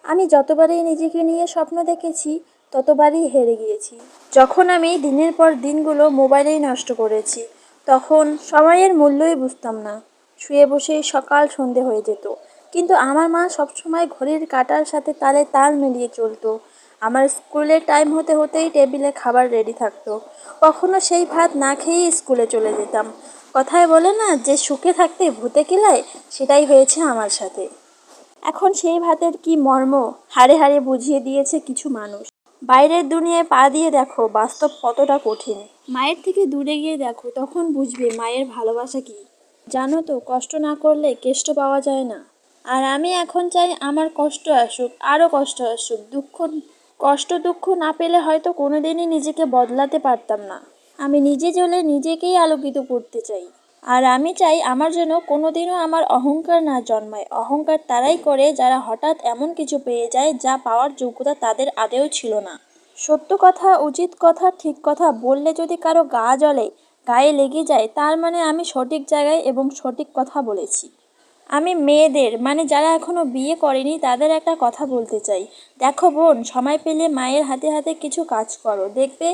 আমি যতবারই নিজেকে নিয়ে স্বপ্ন দেখেছি ততবারই হেরে গিয়েছি। যখন আমি দিনের পর দিনগুলো মোবাইলেই নষ্ট করেছি তখন সময়ের মূল্যই বুঝতাম না। শুয়ে বসেই সকাল সন্ধে হয়ে যেত, কিন্তু আমার মা সবসময় ঘড়ির কাঁটার সাথে তালে তাল মিলিয়ে চলতো। আমার স্কুলের টাইম হতে হতেই টেবিলে খাবার রেডি থাকতো। কখনো সেই ভাত না খেয়েই স্কুলে চলে যেতাম। কথায় বলে না যে সুখে থাকতে ভূতে কিলায়, সেটাই হয়েছে আমার সাথে। এখন সেই ভাতের কি মর্ম হাড়ে হাড়ে বুঝিয়ে দিয়েছে কিছু মানুষ। বাইরের দুনিয়ায় পা দিয়ে দেখো বাস্তব কতটা কঠিন। মায়ের থেকে দূরে গিয়ে দেখো, তখন বুঝবে মায়ের ভালোবাসা কি। জানো তো, কষ্ট না করলে কেষ্ট পাওয়া যায় না। আর আমি এখন চাই আমার কষ্ট আসুক, আরও কষ্ট আসুক, দুঃখ না পেলে হয়তো কোনোদিনই নিজেকে বদলাতে পারতাম না। আমি নিজে জ্বলে নিজেকেই আলোকিত করতে চাই। আর আমি চাই আমার যেন কোনোদিনও আমার অহংকার না জন্মায়। অহংকার তারাই করে যারা হঠাৎ এমন কিছু পেয়ে যায় যা পাওয়ার যোগ্যতা তাদের আদেও ছিল না। সত্য কথা, উচিত কথা, ঠিক কথা বললে যদি কারো গা জ্বলে, গায়ে লেগে যায়, তার মানে আমি সঠিক জায়গায় এবং সঠিক কথা বলেছি। আমি মেয়েদের, মানে যারা এখনো বিয়ে করেনি, তাদের একটা কথা বলতে চাই। দেখো বোন, সময় পেলে মায়ের হাতে হাতে কিছু কাজ করো, দেখবে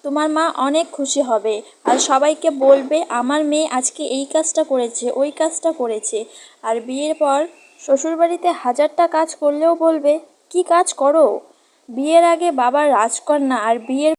তোমার মা অনেক খুশি হবে। আর সবাইকে বলবে আমার মেয়ে আজকে এই কাজটা করেছে, ওই কাজটা করেছে। আর বিয়ের পর শ্বশুরবাড়িতে হাজারটা কাজ করলেও বলবে কি কাজ করো। বিয়ের আগে বাবার রাজকন্যা আর বিয়ের